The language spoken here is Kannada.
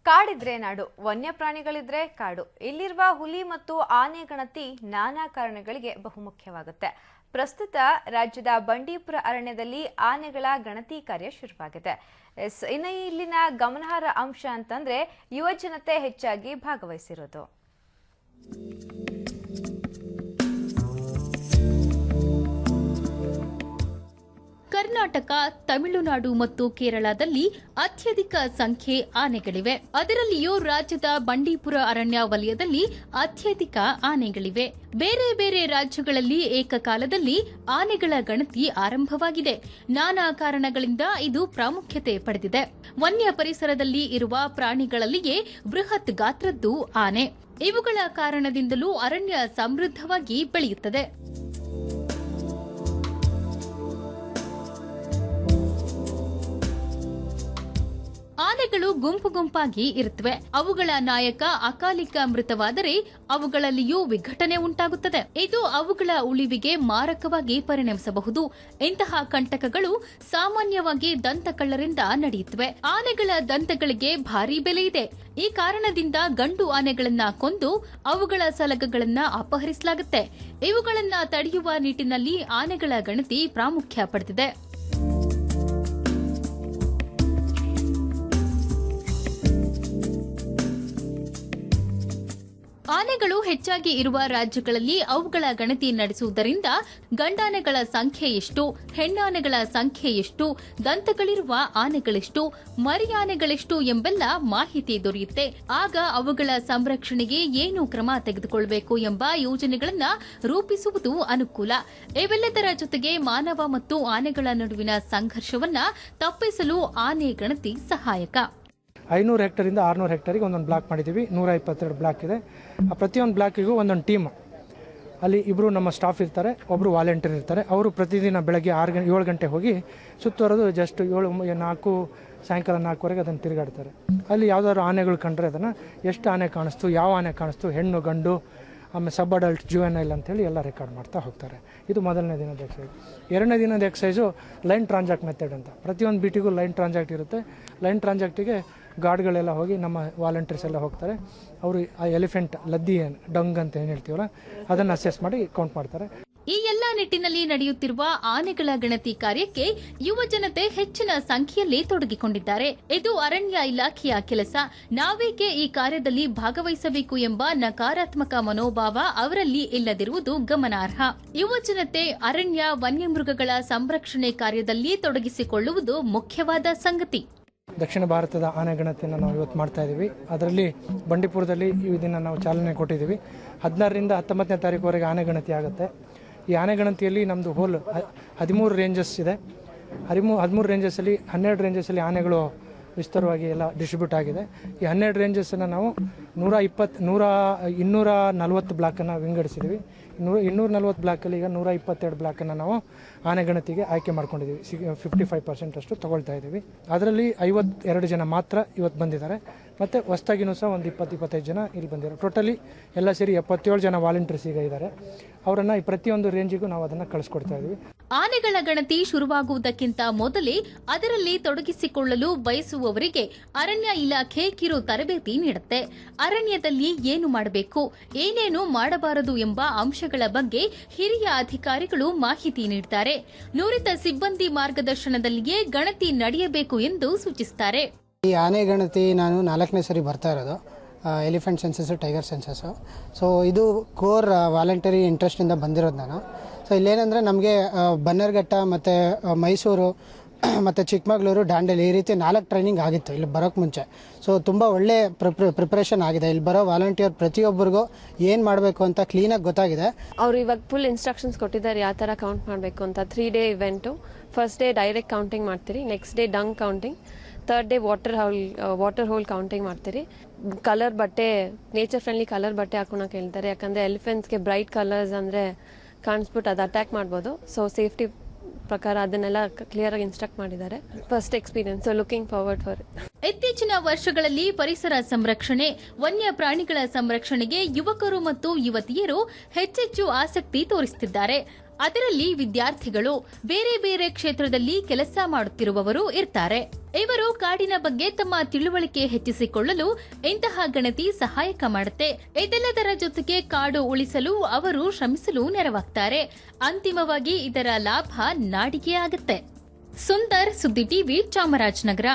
ಕಾಡಿದ್ರೆ ನಾಡು, ವನ್ಯಪ್ರಾಣಿಗಳಿದ್ರೆ ಕಾಡು. ಇಲ್ಲಿರುವ ಹುಲಿ ಮತ್ತು ಆನೆ ಗಣತಿ ನಾನಾ ಕಾರಣಗಳಿಗೆ ಬಹುಮುಖ್ಯವಾಗುತ್ತೆ. ಪ್ರಸ್ತುತ ರಾಜ್ಯದ ಬಂಡೀಪುರ ಅರಣ್ಯದಲ್ಲಿ ಆನೆಗಳ ಗಣತಿ ಕಾರ್ಯ ಶುರುವಾಗಿದೆ. ಇನ್ನು ಇಲ್ಲಿನ ಗಮನಾರ್ಹ ಅಂಶ ಅಂತಂದ್ರೆ ಯುವ ಜನತೆ ಹೆಚ್ಚಾಗಿ ಭಾಗವಹಿಸಿರೋದು. ಕರ್ನಾಟಕ, ತಮಿಳುನಾಡು ಮತ್ತು ಕೇರಳದಲ್ಲಿ ಅತ್ಯಧಿಕ ಸಂಖ್ಯೆ ಆನೆಗಳಿವೆ. ಅದರಲ್ಲಿಯೂ ರಾಜ್ಯದ ಬಂಡೀಪುರ ಅರಣ್ಯ ವಲಯದಲ್ಲಿ ಅತ್ಯಧಿಕ ಆನೆಗಳಿವೆ. ಬೇರೆ ಬೇರೆ ರಾಜ್ಯಗಳಲ್ಲಿ ಏಕಕಾಲದಲ್ಲಿ ಆನೆಗಳ ಗಣತಿ ಆರಂಭವಾಗಿದೆ. ನಾನಾ ಕಾರಣಗಳಿಂದ ಇದು ಪ್ರಾಮುಖ್ಯತೆ ಪಡೆದಿದೆ. ವನ್ಯ ಪರಿಸರದಲ್ಲಿ ಇರುವ ಪ್ರಾಣಿಗಳಲ್ಲಿಯೇ ಬೃಹತ್ ಗಾತ್ರದ್ದು ಆನೆ. ಇವುಗಳ ಕಾರಣದಿಂದಲೂ ಅರಣ್ಯ ಸಮೃದ್ಧವಾಗಿ ಬೆಳೆಯುತ್ತದೆ. ಆನೆಗಳು ಗುಂಪು ಗುಂಪಾಗಿ ಇರುತ್ತವೆ. ಅವುಗಳ ನಾಯಕ ಅಕಾಲಿಕ ಮೃತವಾದರೆ ಅವುಗಳಲ್ಲಿಯೂ ವಿಘಟನೆ ಉಂಟಾಗುತ್ತದೆ. ಇದು ಅವುಗಳ ಉಳಿವಿಗೆ ಮಾರಕವಾಗಿ ಪರಿಣಮಿಸಬಹುದು. ಇಂತಹ ಕಂಟಕಗಳು ಸಾಮಾನ್ಯವಾಗಿ ದಂತಕಳ್ಳರಿಂದ ನಡೆಯುತ್ತವೆ. ಆನೆಗಳ ದಂತಗಳಿಗೆ ಭಾರಿ ಬೆಲೆ ಇದೆ. ಈ ಕಾರಣದಿಂದ ಗಂಡು ಆನೆಗಳನ್ನ ಕೊಂದು ಅವುಗಳ ಸಲಗಗಳನ್ನ ಅಪಹರಿಸಲಾಗುತ್ತೆ. ಇವುಗಳನ್ನ ತಡೆಯುವ ನಿಟ್ಟಿನಲ್ಲಿ ಆನೆಗಳ ಗಣತಿ ಪ್ರಾಮುಖ್ಯ ಪಡೆದಿದೆ. ಆನೆಗಳು ಹೆಚ್ಚಾಗಿ ಇರುವ ರಾಜ್ಯಗಳಲ್ಲಿ ಅವುಗಳ ಗಣತಿ ನಡೆಸುವುದರಿಂದ ಗಂಡಾನೆಗಳ ಸಂಖ್ಯೆ ಎಷ್ಟು, ಹೆಣ್ಣಾನೆಗಳ ಸಂಖ್ಯೆ ಎಷ್ಟು, ದಂತಗಳಿರುವ ಆನೆಗಳೆಷ್ಟು, ಮರಿಯಾನೆಗಳೆಷ್ಟು ಎಂಬೆಲ್ಲ ಮಾಹಿತಿ ದೊರೆಯುತ್ತೆ. ಆಗ ಅವುಗಳ ಸಂರಕ್ಷಣೆಗೆ ಏನು ಕ್ರಮ ತೆಗೆದುಕೊಳ್ಳಬೇಕು ಎಂಬ ಯೋಜನೆಗಳನ್ನು ರೂಪಿಸುವುದು ಅನುಕೂಲ. ಇವೆಲ್ಲದರ ಜೊತೆಗೆ ಮಾನವ ಮತ್ತು ಆನೆಗಳ ನಡುವಿನ ಸಂಘರ್ಷವನ್ನ ತಪ್ಪಿಸಲು ಆನೆ ಗಣತಿ ಸಹಾಯಕ. 500 ಹೆಕ್ಟರಿಂದ 600 ಹೆಕ್ಟರಿಗೆ ಒಂದೊಂದು ಬ್ಲಾಕ್ ಮಾಡಿದ್ದೀವಿ. 122 ಬ್ಲಾಕ್ ಇದೆ. ಆ ಪ್ರತಿಯೊಂದು ಬ್ಲಾಕಿಗೂ ಒಂದೊಂದು ಟೀಮ್, ಅಲ್ಲಿ ಇಬ್ಬರು ನಮ್ಮ ಸ್ಟಾಫ್ ಇರ್ತಾರೆ, ಒಬ್ಬರು ವಾಲಂಟಿಯರ್ ಇರ್ತಾರೆ. ಅವರು ಪ್ರತಿದಿನ ಬೆಳಗ್ಗೆ 7 ಗಂಟೆ ಹೋಗಿ ಸುತ್ತುವರೆದು ಜಸ್ಟ್ 4 ಸಾಯಂಕಾಲ 4ವರೆಗೆ ಅದನ್ನು ತಿರುಗಾಡ್ತಾರೆ. ಅಲ್ಲಿ ಯಾವುದಾದ್ರು ಆನೆಗಳು ಕಂಡ್ರೆ ಅದನ್ನು ಎಷ್ಟು ಆನೆ ಕಾಣಿಸ್ತು, ಯಾವ ಆನೆ ಕಾಣಿಸ್ತು, ಹೆಣ್ಣು ಗಂಡು, ಆಮೇಲೆ ಸಬ್ ಅಡಲ್ಟ್, ಜುವೆನೈಲ್ ಅಂತೇಳಿ ಎಲ್ಲ ರೆಕಾರ್ಡ್ ಮಾಡ್ತಾ ಹೋಗ್ತಾರೆ. ಇದು ಮೊದಲನೇ ದಿನದ ಎಕ್ಸೈಸ್. ಎರಡನೇ ದಿನದ ಎಕ್ಸೈಸು ಲೈನ್ ಟ್ರಾನ್ಸಾಕ್ಟ್ ಮೆಥಡ್ ಅಂತ. ಪ್ರತಿಯೊಂದು ಬೀಟಿಗೂ ಲೈನ್ ಟ್ರಾನ್ಸಾಕ್ಟ್ ಇರುತ್ತೆ. ಲೈನ್ ಟ್ರಾನ್ಸಾಕ್ಟಿಗೆ ಗಾರ್ಡ್ಗಳೆಲ್ಲ ಹೋಗಿ, ನಮ್ಮ ವಾಲಂಟಿಯರ್ಸ್ ಎಲ್ಲ ಹೋಗ್ತಾರೆ. ಅವರು ಆ ಎಲಿಫೆಂಟ್ ಲದ್ದಿ ಡಂಗ್ ಅಂತ ಏನು ಹೇಳ್ತೀವಲ್ಲ ಅದನ್ನು ಅಸೆಸ್ ಮಾಡಿ ಕೌಂಟ್ ಮಾಡ್ತಾರೆ. ಈ ಎಲ್ಲಾ ನಿಟ್ಟಿನಲ್ಲಿ ನಡೆಯುತ್ತಿರುವ ಆನೆಗಳ ಗಣತಿ ಕಾರ್ಯಕ್ಕೆ ಯುವ ಜನತೆ ಹೆಚ್ಚಿನ ಸಂಖ್ಯೆಯಲ್ಲಿ ತೊಡಗಿಕೊಂಡಿದ್ದಾರೆ. ಇದು ಅರಣ್ಯ ಇಲಾಖೆಯ ಕೆಲಸ. ನಾವೇಕೆ ಈ ಕಾರ್ಯದಲ್ಲಿ ಭಾಗವಹಿಸಬೇಕು ಎಂಬ ನಕಾರಾತ್ಮಕ ಮನೋಭಾವ ಅವರಲ್ಲಿ ಇಲ್ಲದಿರುವುದು ಗಮನಾರ್ಹ. ಯುವ ಜನತೆ ಅರಣ್ಯ ವನ್ಯಮೃಗಗಳ ಸಂರಕ್ಷಣೆ ಕಾರ್ಯದಲ್ಲಿ ತೊಡಗಿಸಿಕೊಳ್ಳುವುದು ಮುಖ್ಯವಾದ ಸಂಗತಿ. ದಕ್ಷಿಣ ಭಾರತದ ಆನೆ ಗಣತಿಯನ್ನು ನಾವು ಇವತ್ತು ಮಾಡ್ತಾ ಇದ್ದೀವಿ. ಅದರಲ್ಲಿ ಬಂಡೀಪುರದಲ್ಲಿ ಇದನ್ನು ನಾವು ಚಾಲನೆ ಕೊಟ್ಟಿದ್ದೀವಿ. 16ರಿಂದ 19ನೇ ತಾರೀಕುವರೆಗೆ ಆನೆ ಗಣತಿ ಆಗುತ್ತೆ. ಈ ಆನೆ ಗಣತಿಯಲ್ಲಿ ನಮ್ಮದು ಹೋಲ್ 13 ರೇಂಜಸ್ ಇದೆ. 13 ರೇಂಜಸ್ಸಲ್ಲಿ 12 ರೇಂಜಸ್ಸಲ್ಲಿ ಆನೆಗಳು ವಿಸ್ತಾರವಾಗಿ ಎಲ್ಲ ಡಿಸ್ಟ್ರಿಬ್ಯೂಟ್ ಆಗಿದೆ. ಈ 12 ರೇಂಜಸ್ಸನ್ನು ನಾವು 240 ಬ್ಲಾಕನ್ನು ವಿಂಗಡಿಸಿದ್ದೀವಿ. 240 ಬ್ಲಾಕಲ್ಲಿ ಈಗ 122 ಬ್ಲಾಕನ್ನು ನಾವು ಆನೆ ಗಣತಿಗೆ ಆಯ್ಕೆ ಮಾಡ್ಕೊಂಡಿದ್ದೀವಿ. 55% ಅಷ್ಟು ತೊಗೊಳ್ತಾ ಇದ್ದೀವಿ. ಅದರಲ್ಲಿ 52 ಜನ ಮಾತ್ರ ಇವತ್ತು ಬಂದಿದ್ದಾರೆ. ಮತ್ತು ಹೊಸದಾಗಿನೂ ಸಹ ಒಂದು 20-25 ಜನ ಇಲ್ಲಿ ಬಂದಿದ್ದಾರೆ. ಟೋಟಲಿ ಎಲ್ಲ ಸೇರಿ 77 ಜನ ವಾಲಂಟಿಯರ್ಸ್ ಈಗ ಇದ್ದಾರೆ. ಅವರನ್ನು ಈ ಪ್ರತಿಯೊಂದು ರೇಂಜಿಗೂ ನಾವು ಅದನ್ನು ಕಳಿಸ್ಕೊಡ್ತಾ ಇದ್ದೀವಿ. ಆನೆಗಳ ಗಣತಿ ಶುರುವಾಗುವುದಕ್ಕಿಂತ ಮೊದಲೇ ಅದರಲ್ಲಿ ತೊಡಗಿಸಿಕೊಳ್ಳಲು ಬಯಸುವವರಿಗೆ ಅರಣ್ಯ ಇಲಾಖೆ ಕಿರು ತರಬೇತಿ ನೀಡುತ್ತೆ. ಅರಣ್ಯದಲ್ಲಿ ಏನು ಮಾಡಬೇಕು, ಏನೇನು ಮಾಡಬಾರದು ಎಂಬ ಅಂಶಗಳ ಬಗ್ಗೆ ಹಿರಿಯ ಅಧಿಕಾರಿಗಳು ಮಾಹಿತಿ ನೀಡುತ್ತಾರೆ. ನುರಿತ ಸಿಬ್ಬಂದಿ ಮಾರ್ಗದರ್ಶನದಲ್ಲಿಯೇ ಗಣತಿ ನಡೆಯಬೇಕು ಎಂದು ಸೂಚಿಸುತ್ತಾರೆ. ಈ ಆನೆ ಗಣತಿ ನಾನು 4ನೇ ಸರಿ ಬರ್ತಾ ಇರೋದು. Elephant census, tiger census. So ಇದು ಕೋರ್ ವಾಲಂಟರಿ ಇಂಟ್ರೆಸ್ಟಿಂದ ಬಂದಿರೋದು ನಾನು. ಸೊ ಇಲ್ಲೇನೆಂದರೆ ನಮಗೆ ಬನ್ನರ್ಘಟ್ಟ ಮತ್ತು ಮೈಸೂರು ಮತ್ತು ಚಿಕ್ಕಮಗಳೂರು, ದಾಂಡೇಲಿ ಈ ರೀತಿ 4 ಟ್ರೈನಿಂಗ್ ಆಗಿತ್ತು ಇಲ್ಲಿ ಬರೋಕ್ಕೆ ಮುಂಚೆ. ಸೊ ತುಂಬ ಒಳ್ಳೆ ಪ್ರಿಪ್ರೇಷನ್ ಆಗಿದೆ. ಇಲ್ಲಿ ಬರೋ ವಾಲಂಟಿಯರ್ ಪ್ರತಿಯೊಬ್ಬರಿಗೂ ಏನು ಮಾಡಬೇಕು ಅಂತ ಕ್ಲೀನಾಗಿ ಗೊತ್ತಾಗಿದೆ. ಅವರು ಇವಾಗ ಫುಲ್ ಇನ್ಸ್ಟ್ರಕ್ಷನ್ಸ್ ಕೊಟ್ಟಿದ್ದಾರೆ ಯಾವ ಥರ ಕೌಂಟ್ ಮಾಡಬೇಕು ಅಂತ. 3 day event. First day direct counting ಮಾಡ್ತೀರಿ, next day dung counting, third day water hole counting ಮಾಡ್ತೀರಿ. ಕಲರ್ ಬಟ್ಟೆ, ನೇಚರ್ ಫ್ರೆಂಡ್ಲಿ ಕಲರ್ ಬಟ್ಟೆ ಹಾಕೋಣಕ್ಕೆ ಹೇಳ್ತಾರೆ. ಯಾಕಂದರೆ ಎಲಿಫೆಂಟ್ಸ್ಗೆ ಬ್ರೈಟ್ ಕಲರ್ಸ್ ಅಂದರೆ ಕಾಣಿಸ್ಬಿಟ್ಟು ಅದು ಅಟ್ಯಾಕ್ ಮಾಡ್ಬೋದು. ಸೊ ಸೇಫ್ಟಿ ಪ್ರಕಾರ ಅದನ್ನೆಲ್ಲ ಕ್ಲಿಯರ್ ಆಗಿ ಇನ್ಸ್ಟ್ರಕ್ಟ್ ಮಾಡಿದ್ದಾರೆ. First experience, looking forward for. ಇತ್ತೀಚಿನ ವರ್ಷಗಳಲ್ಲಿ ಪರಿಸರ ಸಂರಕ್ಷಣೆ, ವನ್ಯ ಪ್ರಾಣಿಗಳ ಸಂರಕ್ಷಣೆಗೆ ಯುವಕರು ಮತ್ತು ಯುವತಿಯರು ಹೆಚ್ಚೆಚ್ಚು ಆಸಕ್ತಿ ತೋರಿಸುತ್ತಿದ್ದಾರೆ. ಅದರಲ್ಲಿ ವಿದ್ಯಾರ್ಥಿಗಳು, ಬೇರೆ ಬೇರೆ ಕ್ಷೇತ್ರದಲ್ಲಿ ಕೆಲಸ ಮಾಡುತ್ತಿರುವವರು ಇರ್ತಾರೆ. ಇವರು ಕಾಡಿನ ಬಗ್ಗೆ ತಮ್ಮ ತಿಳುವಳಿಕೆ ಹೆಚ್ಚಿಸಿಕೊಳ್ಳಲು ಇಂತಹ ಗಣತಿ ಸಹಾಯಕ ಮಾಡುತ್ತೆ. ಇದೆಲ್ಲದರ ಜೊತೆಗೆ ಕಾಡು ಉಳಿಸಲು ಅವರು ಶ್ರಮಿಸಲು ನೆರವಾಗ್ತಾರೆ. ಅಂತಿಮವಾಗಿ ಇದರ ಲಾಭ ನಾಡಿಗೆ ಆಗುತ್ತೆ. ಸುಂದರ್, ಸುದ್ದಿ ಟಿವಿ, ಚಾಮರಾಜನಗರ.